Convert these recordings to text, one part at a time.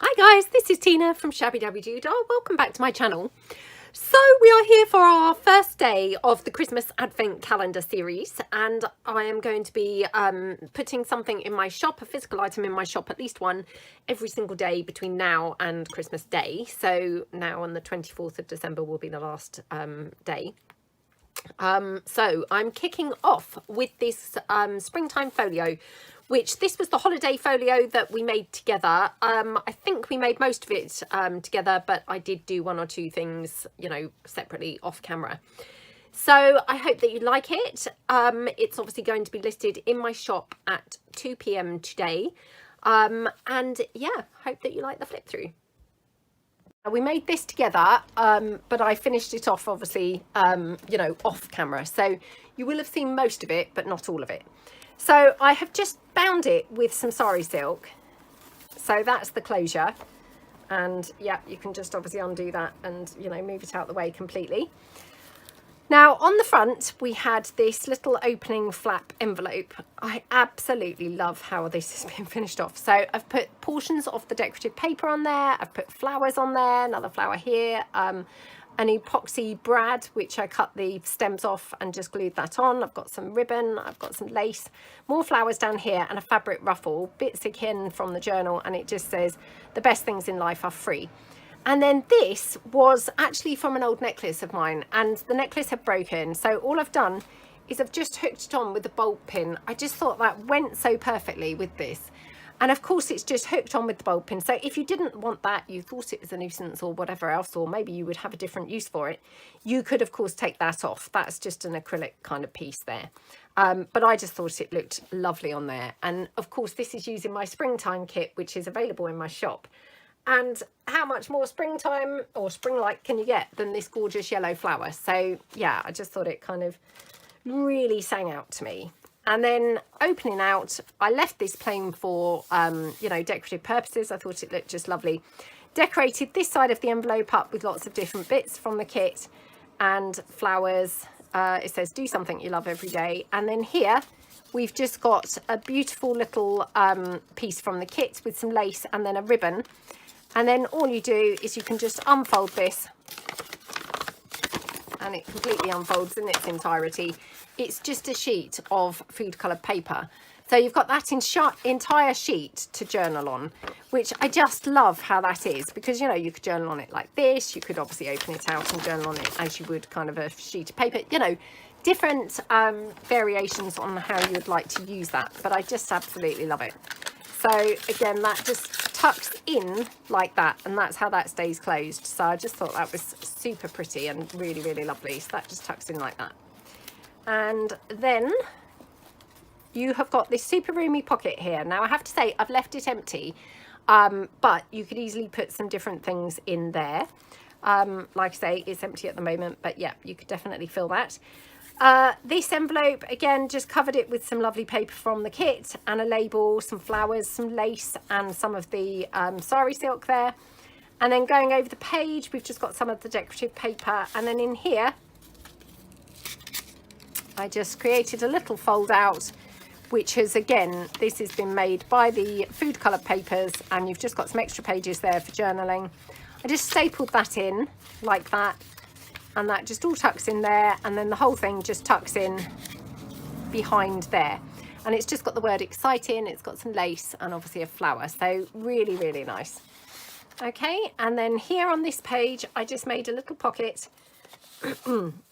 Hi guys, this is Tina from Shabby Dabby Doodle. Welcome back to my channel. So we are here for our first day of the Christmas Advent Calendar series, and I am going to be putting something in my shop, a physical item in my shop, at least one every single day between now and Christmas Day. So now on the 24th of December will be the last day. So I'm kicking off with this springtime folio, which this was the holiday folio that we made together. I think we made most of it together, but I did do one or two things, you know, separately off camera. So I hope that you like it. It's obviously going to be listed in my shop at 2 p.m. today. And yeah, hope that you like the flip through. We made this together, but I finished it off, obviously, you know, off camera. So you will have seen most of it, but not all of it. So I have just bound it with some sari silk. So that's the closure. And yeah, you can just obviously undo that and, you know, move it out the way completely. Now on the front, we had this little opening flap envelope. I absolutely love how this has been finished off. So I've put portions of the decorative paper on there. I've put flowers on there, another flower here, an epoxy brad, which I cut the stems off and just glued that on. I've got some ribbon, I've got some lace, more flowers down here, and a fabric ruffle, bits again from the journal, and it just says, the best things in life are free. And then this was actually from an old necklace of mine, and the necklace had broken. So all I've done is I've just hooked it on with a bolt pin. I just thought that went so perfectly with this. And of course it's just hooked on with the bolt pin. So if you didn't want that, you thought it was a nuisance or whatever else, or maybe you would have a different use for it, you could of course take that off. That's just an acrylic kind of piece there. But I just thought it looked lovely on there. And of course this is using my springtime kit, which is available in my shop. And how much more springtime or spring-like can you get than this gorgeous yellow flower? So yeah, I just thought it kind of really sang out to me. And then opening out, I left this plain for, you know, decorative purposes. I thought it looked just lovely. Decorated this side of the envelope up with lots of different bits from the kit and flowers. It says, do something you love every day. And then here, we've just got a beautiful little piece from the kit with some lace and then a ribbon. And then all you do is you can just unfold this, and it completely unfolds in its entirety. It's just a sheet of food coloured paper. So you've got that entire sheet to journal on, which I just love how that is, because, you know, you could journal on it like this. You could obviously open it out and journal on it as you would kind of a sheet of paper, you know, different variations on how you would like to use that. But I just absolutely love it. So again, that just tucks in like that, and that's how that stays closed. So I just thought that was super pretty and really, really lovely. So that just tucks in like that. And then you have got this super roomy pocket here. Now I have to say I've left it empty, but you could easily put some different things in there. Like I say, it's empty at the moment, but yeah, you could definitely fill that. This envelope, again, just covered it with some lovely paper from the kit and a label, some flowers, some lace, and some of the sari silk there. And then going over the page, we've just got some of the decorative paper. And then in here, I just created a little fold out, which has, again, this has been made by the food coloured papers, and you've just got some extra pages there for journaling. I just stapled that in like that, and that just all tucks in there, and then the whole thing just tucks in behind there. And it's just got the word exciting, it's got some lace and obviously a flower. So really, really nice. Okay, and then here on this page, I just made a little pocket.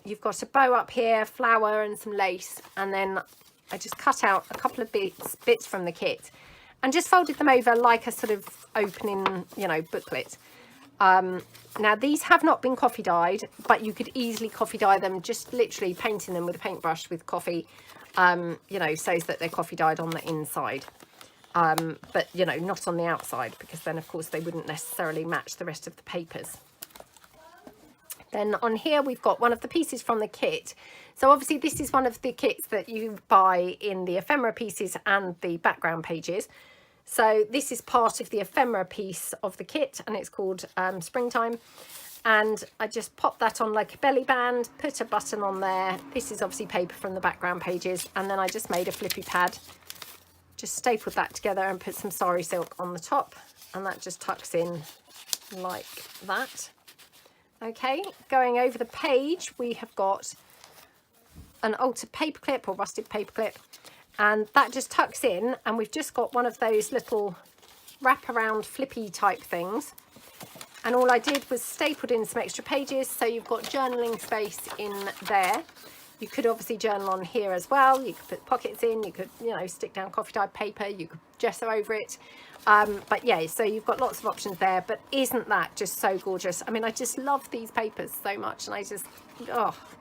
You've got a bow up here, flower and some lace, and then I just cut out a couple of bits from the kit and just folded them over like a sort of opening, you know, booklet. Now these have not been coffee dyed, but you could easily coffee dye them, just literally painting them with a paintbrush with coffee, you know, so that they're coffee dyed on the inside, but, you know, not on the outside, because then of course they wouldn't necessarily match the rest of the papers. Then on here, we've got one of the pieces from the kit. So obviously this is one of the kits that you buy in the ephemera pieces and the background pages. So this is part of the ephemera piece of the kit, and it's called Springtime. And I just popped that on like a belly band, put a button on there. This is obviously paper from the background pages. And then I just made a flippy pad, just stapled that together and put some sari silk on the top. and that just tucks in like that. Okay, going over the page, we have got an altered paper clip or rusted paper clip, and that just tucks in, and we've just got one of those little wraparound flippy type things, and all I did was stapled in some extra pages, so you've got journaling space in there. You could obviously journal on here as well. You could put pockets in, you could, you know, stick down coffee dyed paper, you could gesso over it. But yeah, so you've got lots of options there, but isn't that just so gorgeous? I mean, I just love these papers so much, and I just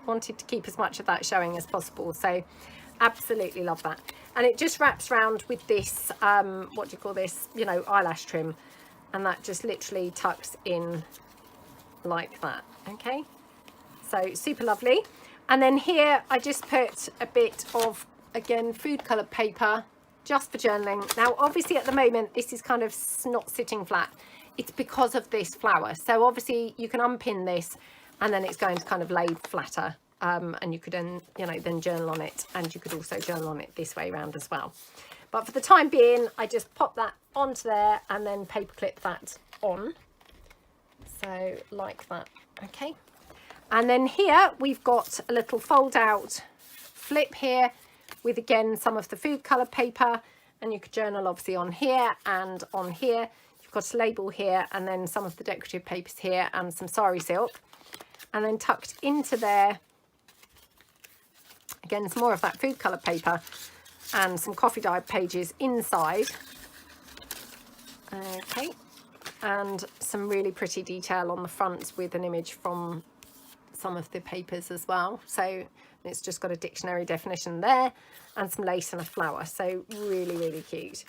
wanted to keep as much of that showing as possible. So absolutely love that. And it just wraps around with this, what do you call this, you know, eyelash trim, and that just literally tucks in like that. Okay, so super lovely. And then here I just put a bit of, again, food coloured paper just for journaling. Now obviously at the moment this is kind of not sitting flat. It's because of this flower. So obviously you can unpin this and then it's going to kind of lay flatter, and you could then, you know, then journal on it, and you could also journal on it this way around as well. But for the time being, I just pop that onto there and then paper clip that on. So like that, okay. And then here we've got a little fold out flip here with, again, some of the food colour paper, and you could journal obviously on here and on here. You've got a label here, and then some of the decorative papers here and some sari silk. And then tucked into there, again, some more of that food colour paper and some coffee dyed pages inside. Okay, and some really pretty detail on the front with an image from some of the papers as well. So it's just got a dictionary definition there and some lace and a flower. So really, really cute.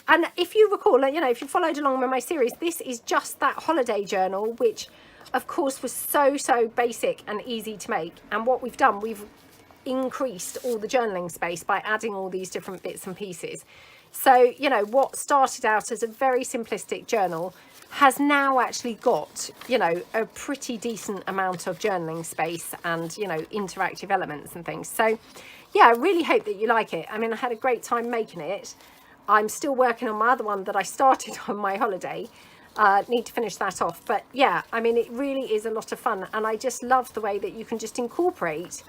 And if you recall, you know, if you followed along with my series, this is just that holiday journal, which of course was so basic and easy to make. And what we've done, we've increased all the journaling space by adding all these different bits and pieces. So, you know, what started out as a very simplistic journal has now actually got, you know, a pretty decent amount of journaling space and, you know, interactive elements and things. So yeah, I really hope that you like it. I mean, I had a great time making it. I'm still working on my other one that I started on my holiday. Need to finish that off, but yeah, I mean, it really is a lot of fun, and I just love the way that you can just incorporate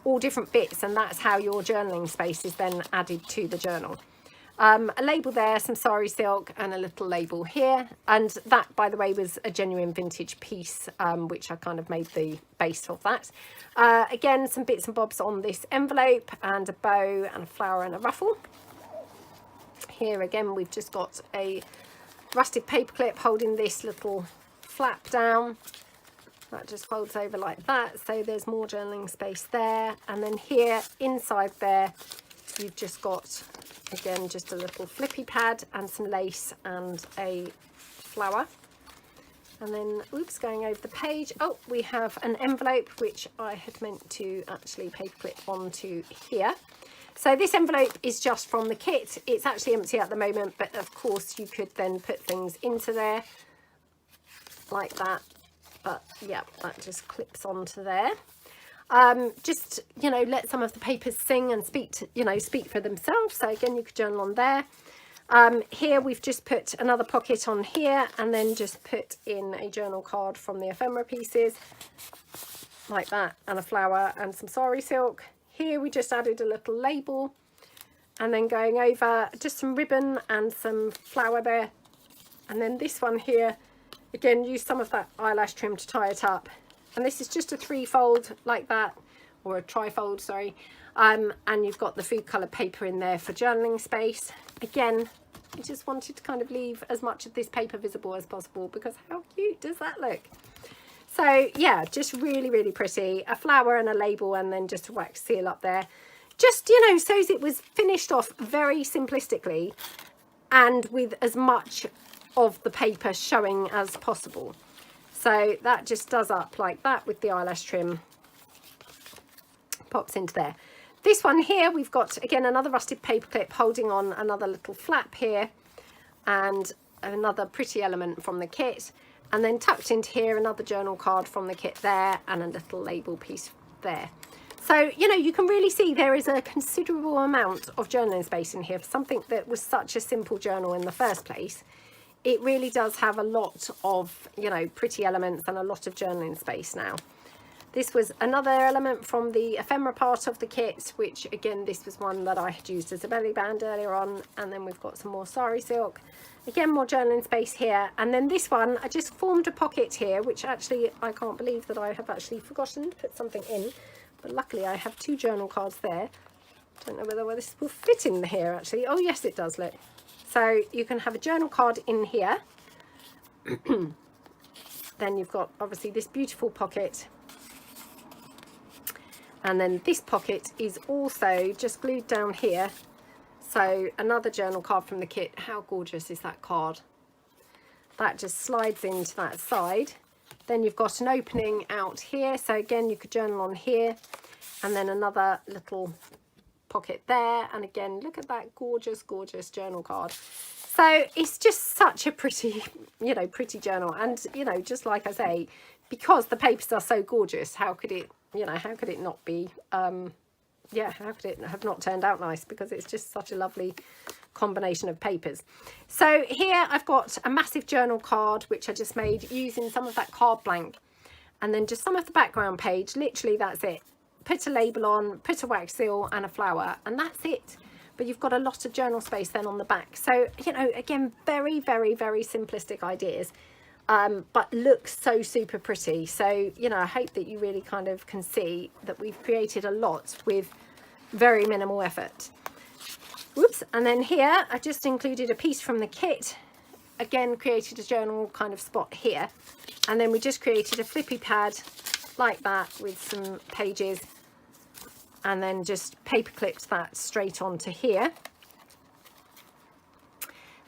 all different bits, and that's how your journaling space is then added to the journal. A label there, some sari silk, and a little label here, and that, by the way, was a genuine vintage piece, which I kind of made the base of that. Again, some bits and bobs on this envelope, and a bow and a flower and a ruffle. Here again we've just got a rusted paper clip holding this little flap down. That just folds over like that, so there's more journaling space there. And then here inside there you've just got, again, just a little flippy pad and some lace and a flower. And then, oops, going over the page, oh, we have an envelope which I had meant to actually paperclip onto here. So this envelope is just from the kit. It's actually empty at the moment, but of course you could then put things into there like that. But yeah, that just clips onto there. Just, you know, let some of the papers sing and speak to, you know, speak for themselves. So again, you could journal on there. Here we've just put another pocket on here, and then just put in a journal card from the ephemera pieces like that, and a flower and some sari silk. Here we just added a little label, and then going over just some ribbon and some flower there. And then this one here, again, use some of that eyelash trim to tie it up. And this is just a 3-fold like that, or a tri-fold, sorry. And you've got the food colour paper in there for journaling space. Again, I just wanted to kind of leave as much of this paper visible as possible, because how cute does that look? So yeah, just really, really pretty. A flower and a label, and then just a wax seal up there. Just, you know, so it was finished off very simplistically and with as much of the paper showing as possible. So that just does up like that with the eyelash trim. Pops into there. This one here, we've got, again, another rusted paper clip holding on another little flap here, and another pretty element from the kit. And then tucked into here, another journal card from the kit there, and a little label piece there. So, you know, you can really see there is a considerable amount of journaling space in here for something that was such a simple journal in the first place. it really does have a lot of, you know, pretty elements and a lot of journaling space now. This was another element from the ephemera part of the kit, which again, this was one that I had used as a belly band earlier on. And then we've got some more sari silk. Again, more journaling space here. And then this one, I just formed a pocket here, which actually, I can't believe that I have actually forgotten to put something in. But luckily I have 2 journal cards there. Don't know whether this will fit in here actually. Oh yes, it does, look. So you can have a journal card in here. Then you've got obviously this beautiful pocket. And then this pocket is also just glued down here. So another journal card from the kit. How gorgeous is that card? That just slides into that side. Then you've got an opening out here. So again, you could journal on here. And then another little pocket there. And again, look at that gorgeous, gorgeous journal card. So it's just such a pretty, you know, pretty journal. And, you know, just like I say, because the papers are so gorgeous, how could it, you know, how could it not be, yeah, how could it have not turned out nice? Because it's just such a lovely combination of papers. So here I've got a massive journal card, which I just made using some of that card blank. And then just some of the background page, literally that's it. Put a label on, put a wax seal and a flower, and that's it. But you've got a lot of journal space then on the back. So, you know, again, very, very, very simplistic ideas. But looks so super pretty. So, you know, I hope that you really kind of can see that we've created a lot with very minimal effort. Whoops. And then here I just included a piece from the kit. Again, created a journal kind of spot here. And then we just created a flippy pad like that with some pages. And then just paper clipped that straight onto here.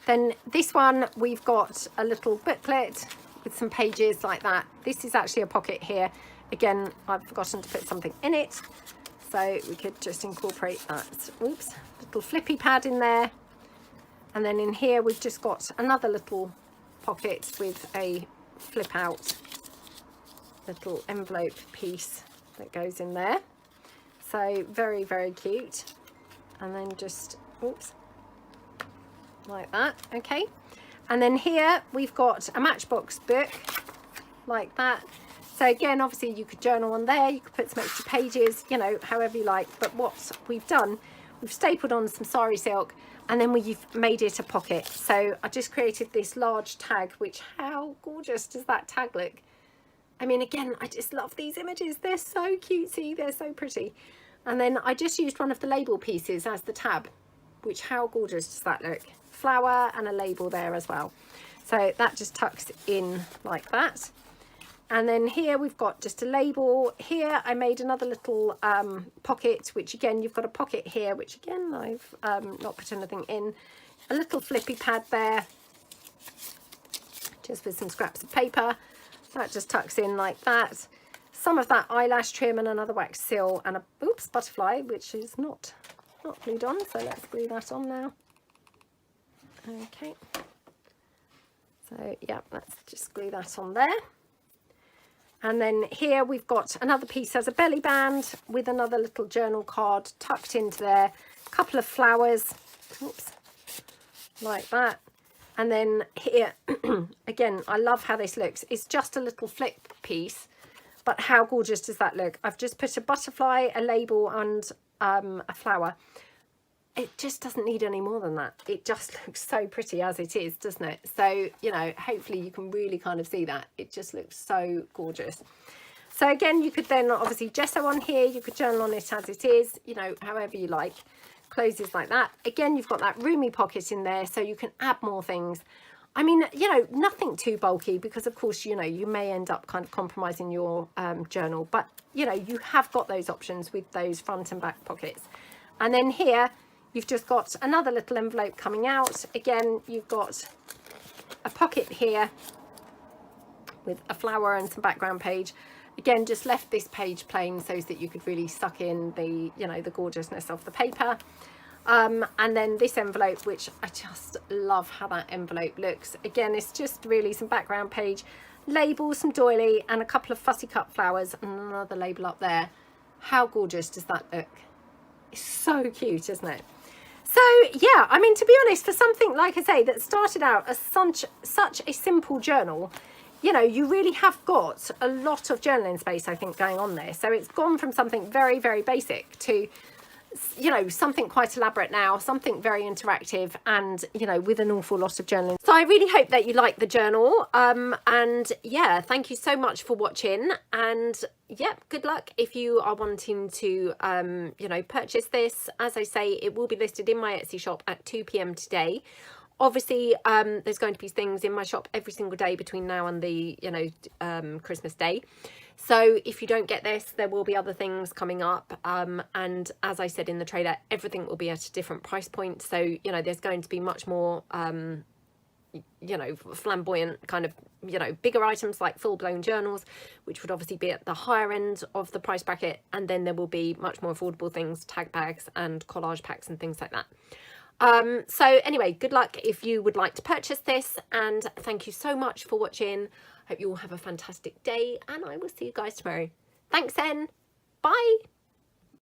Then this one, we've got a little booklet with some pages like that. This is actually a pocket here. Again, I've forgotten to put something in it. So we could just incorporate that. Oops, little flippy pad in there. And then in here, we've just got another little pocket with a flip out little envelope piece that goes in there. So very, very cute. And then just, oops, like that. Okay. And then here we've got a Matchbox book like that. So again, obviously you could journal on there, you could put some extra pages, you know, however you like. But what we've done, we've stapled on some sari silk and then we've made it a pocket. So I just created this large tag, which, how gorgeous does that tag look? I mean, again, I just love these images. They're so cutesy, they're so pretty. And then I just used one of the label pieces as the tab, which, how gorgeous does that look? Flower and a label there as well. So that just tucks in like that. And then here we've got just a label. Here I made another little pocket, which again, you've got a pocket here, which again, I've not put anything in. A little flippy pad there, just with some scraps of paper. That just tucks in like that. Some of that eyelash trim and another wax seal and a, oops, butterfly, which is not glued on. So let's glue that on now. Okay. So yeah, let's just glue that on there. And then here we've got another piece as a belly band with another little journal card tucked into there. A couple of flowers, oops, like that. And then here, again, I love how this looks. It's just a little flip piece, but how gorgeous does that look? I've just put a butterfly, a label and a flower. It just doesn't need any more than that. It just looks so pretty as it is, doesn't it? So, you know, hopefully you can really kind of see that. It just looks so gorgeous. So again, you could then obviously gesso on here. You could journal on it as it is, you know, however you like. Closes like that. Again, you've got that roomy pocket in there, so you can add more things. I mean, you know, nothing too bulky because, of course, you know, you may end up kind of compromising your journal. But, you know, you have got those options with those front and back pockets. And then here, you've just got another little envelope coming out. Again, you've got a pocket here with a flower and some background page. Again, just left this page plain so that you could really suck in the, you know, the gorgeousness of the paper. And then this envelope, which I just love how that envelope looks. Again, it's just really some background page, labels, some doily, and a couple of fussy cut flowers and another label up there. How gorgeous does that look? It's so cute, isn't it? So yeah, I mean, to be honest, for something like I say that started out as such a simple journal, you know, you really have got a lot of journaling space, I think, going on there. So it's gone from something very, very basic to, you know, something quite elaborate now, something very interactive, and, you know, with an awful lot of journaling. So I really hope that you like the journal, and yeah, thank you so much for watching, and yeah, good luck if you are wanting to you know, purchase this. As I say, it will be listed in my Etsy shop at 2 p.m. today. Obviously, there's going to be things in my shop every single day between now and the, you know, Christmas Day. So if you don't get this, there will be other things coming up. And as I said in the trailer, everything will be at a different price point. So, you know, there's going to be much more, you know, flamboyant kind of, you know, bigger items like full-blown journals, which would obviously be at the higher end of the price bracket. And then there will be much more affordable things, tag bags and collage packs and things like that. So anyway, good luck if you would like to purchase this, and thank you so much for watching. Hope you all have a fantastic day, and I will see you guys tomorrow. Thanks then. Bye.